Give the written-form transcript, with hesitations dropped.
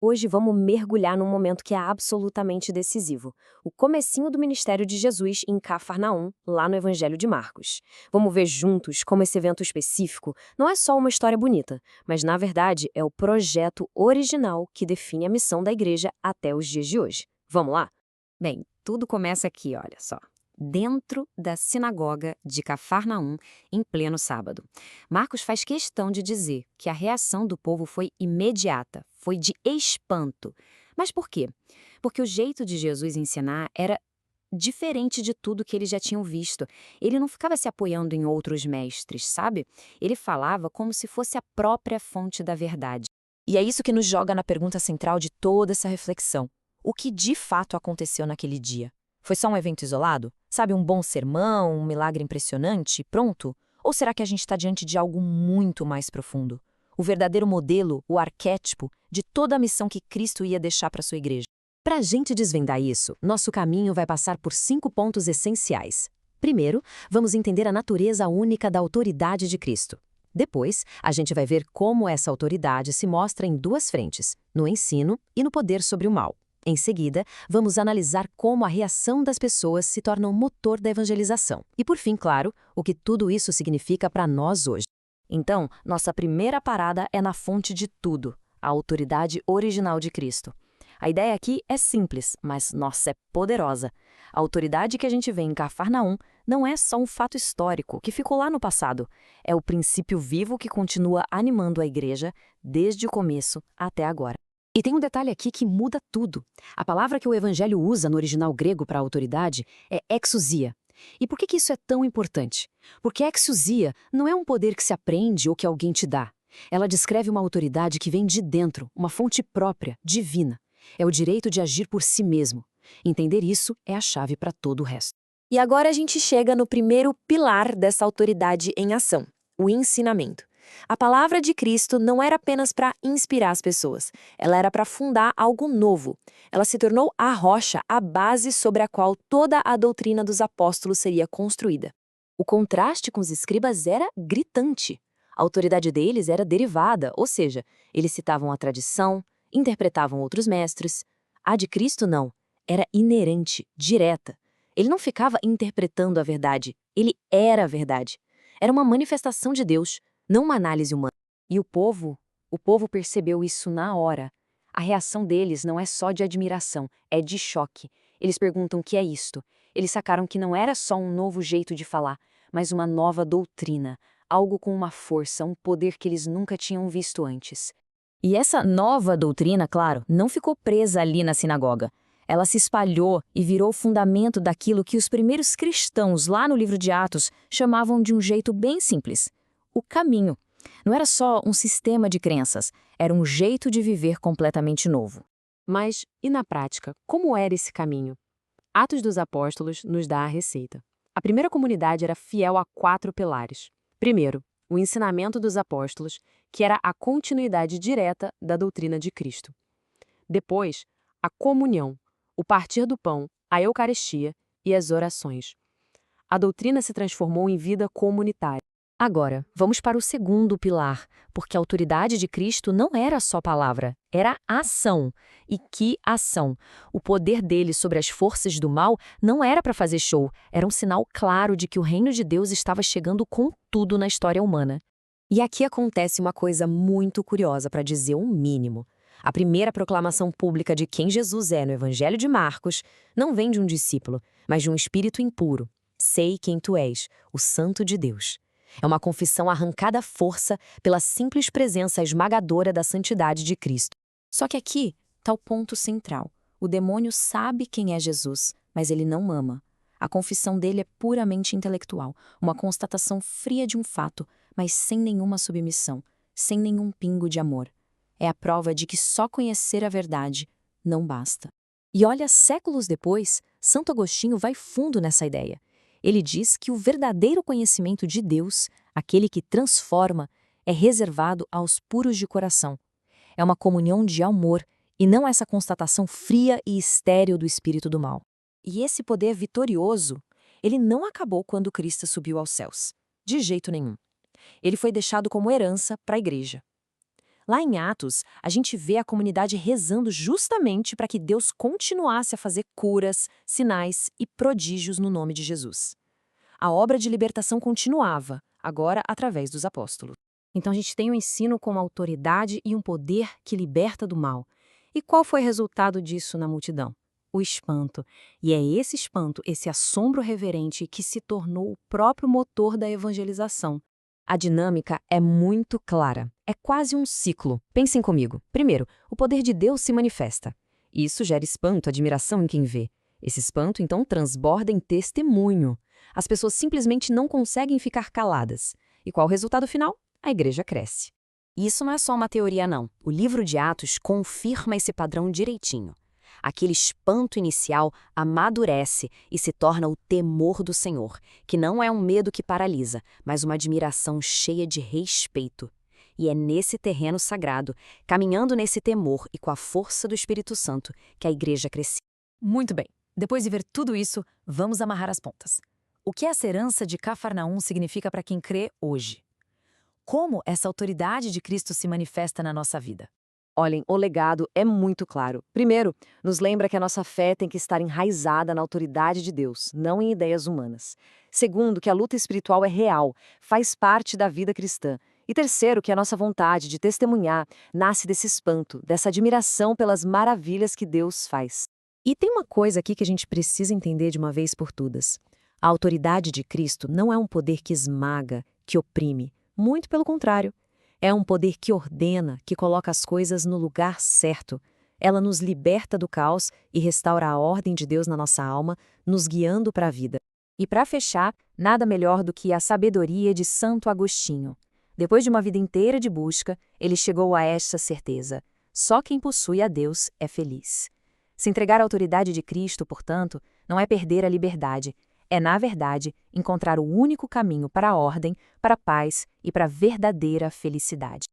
Hoje vamos mergulhar num momento que é absolutamente decisivo, o comecinho do ministério de Jesus em Cafarnaum, lá no Evangelho de Marcos. Vamos ver juntos como esse evento específico não é só uma história bonita, mas na verdade é o projeto original que define a missão da igreja até os dias de hoje. Vamos lá? Bem, tudo começa aqui, olha só. Dentro da sinagoga de Cafarnaum, em pleno sábado. Marcos faz questão de dizer que a reação do povo foi imediata, foi de espanto. Mas por quê? Porque o jeito de Jesus ensinar era diferente de tudo que eles já tinham visto. Ele não ficava se apoiando em outros mestres, sabe? Ele falava como se fosse a própria fonte da verdade. E é isso que nos joga na pergunta central de toda essa reflexão. O que de fato aconteceu naquele dia? Foi só um evento isolado? Sabe, um bom sermão, um milagre impressionante, pronto? Ou será que a gente está diante de algo muito mais profundo? O verdadeiro modelo, o arquétipo de toda a missão que Cristo ia deixar para sua igreja. Para a gente desvendar isso, nosso caminho vai passar por 5 pontos essenciais. Primeiro, vamos entender a natureza única da autoridade de Cristo. Depois, a gente vai ver como essa autoridade se mostra em 2 frentes, no ensino e no poder sobre o mal. Em seguida, vamos analisar como a reação das pessoas se torna o motor da evangelização. E por fim, claro, o que tudo isso significa para nós hoje. Então, nossa primeira parada é na fonte de tudo, a autoridade original de Cristo. A ideia aqui é simples, mas, nossa, é poderosa. A autoridade que a gente vê em Cafarnaum não é só um fato histórico que ficou lá no passado. É o princípio vivo que continua animando a igreja desde o começo até agora. E tem um detalhe aqui que muda tudo. A palavra que o Evangelho usa no original grego para autoridade é exousia. E por que isso é tão importante? Porque exousia não é um poder que se aprende ou que alguém te dá. Ela descreve uma autoridade que vem de dentro, uma fonte própria, divina. É o direito de agir por si mesmo. Entender isso é a chave para todo o resto. E agora a gente chega no primeiro pilar dessa autoridade em ação, o ensinamento. A palavra de Cristo não era apenas para inspirar as pessoas, ela era para fundar algo novo. Ela se tornou a rocha, a base sobre a qual toda a doutrina dos apóstolos seria construída. O contraste com os escribas era gritante. A autoridade deles era derivada, ou seja, eles citavam a tradição, interpretavam outros mestres. A de Cristo não, era inerente, direta. Ele não ficava interpretando a verdade, ele era a verdade. Era uma manifestação de Deus, não uma análise humana. E o povo percebeu isso na hora. A reação deles não é só de admiração, é de choque. Eles perguntam o que é isto. Eles sacaram que não era só um novo jeito de falar, mas uma nova doutrina, algo com uma força, um poder que eles nunca tinham visto antes. E essa nova doutrina, claro, não ficou presa ali na sinagoga. Ela se espalhou e virou o fundamento daquilo que os primeiros cristãos lá no livro de Atos chamavam de um jeito bem simples: o caminho. Não era só um sistema de crenças, era um jeito de viver completamente novo. Mas, e na prática, como era esse caminho? Atos dos Apóstolos nos dá a receita. A primeira comunidade era fiel a 4 pilares. Primeiro, o ensinamento dos apóstolos, que era a continuidade direta da doutrina de Cristo. Depois, a comunhão, o partir do pão, a Eucaristia e as orações. A doutrina se transformou em vida comunitária. Agora, vamos para o segundo pilar, porque a autoridade de Cristo não era só palavra, era ação. E que ação! O poder dele sobre as forças do mal não era para fazer show, era um sinal claro de que o reino de Deus estava chegando com tudo na história humana. E aqui acontece uma coisa muito curiosa, para dizer o mínimo. A primeira proclamação pública de quem Jesus é no Evangelho de Marcos não vem de um discípulo, mas de um espírito impuro. Sei quem tu és, o Santo de Deus. É uma confissão arrancada à força pela simples presença esmagadora da santidade de Cristo. Só que aqui está o ponto central. O demônio sabe quem é Jesus, mas ele não ama. A confissão dele é puramente intelectual, uma constatação fria de um fato, mas sem nenhuma submissão, sem nenhum pingo de amor. É a prova de que só conhecer a verdade não basta. E olha, séculos depois, Santo Agostinho vai fundo nessa ideia. Ele diz que o verdadeiro conhecimento de Deus, aquele que transforma, é reservado aos puros de coração. É uma comunhão de amor e não essa constatação fria e estéril do espírito do mal. E esse poder vitorioso, ele não acabou quando Cristo subiu aos céus. De jeito nenhum. Ele foi deixado como herança para a igreja. Lá em Atos, a gente vê a comunidade rezando justamente para que Deus continuasse a fazer curas, sinais e prodígios no nome de Jesus. A obra de libertação continuava, agora através dos apóstolos. Então a gente tem um ensino com uma autoridade e um poder que liberta do mal. E qual foi o resultado disso na multidão? O espanto. E é esse espanto, esse assombro reverente que se tornou o próprio motor da evangelização. A dinâmica é muito clara. É quase um ciclo. Pensem comigo. Primeiro, o poder de Deus se manifesta. Isso gera espanto, admiração em quem vê. Esse espanto, então, transborda em testemunho. As pessoas simplesmente não conseguem ficar caladas. E qual o resultado final? A igreja cresce. Isso não é só uma teoria, não. O livro de Atos confirma esse padrão direitinho. Aquele espanto inicial amadurece e se torna o temor do Senhor, que não é um medo que paralisa, mas uma admiração cheia de respeito. E é nesse terreno sagrado, caminhando nesse temor e com a força do Espírito Santo, que a igreja crescia. Muito bem. Depois de ver tudo isso, vamos amarrar as pontas. O que essa herança de Cafarnaum significa para quem crê hoje? Como essa autoridade de Cristo se manifesta na nossa vida? Olhem, o legado é muito claro. Primeiro, nos lembra que a nossa fé tem que estar enraizada na autoridade de Deus, não em ideias humanas. Segundo, que a luta espiritual é real, faz parte da vida cristã. E terceiro, que a nossa vontade de testemunhar nasce desse espanto, dessa admiração pelas maravilhas que Deus faz. E tem uma coisa aqui que a gente precisa entender de uma vez por todas. A autoridade de Cristo não é um poder que esmaga, que oprime. Muito pelo contrário. É um poder que ordena, que coloca as coisas no lugar certo. Ela nos liberta do caos e restaura a ordem de Deus na nossa alma, nos guiando para a vida. E para fechar, nada melhor do que a sabedoria de Santo Agostinho. Depois de uma vida inteira de busca, ele chegou a esta certeza: só quem possui a Deus é feliz. Se entregar à autoridade de Cristo, portanto, não é perder a liberdade. É, na verdade, encontrar o único caminho para a ordem, para a paz e para a verdadeira felicidade.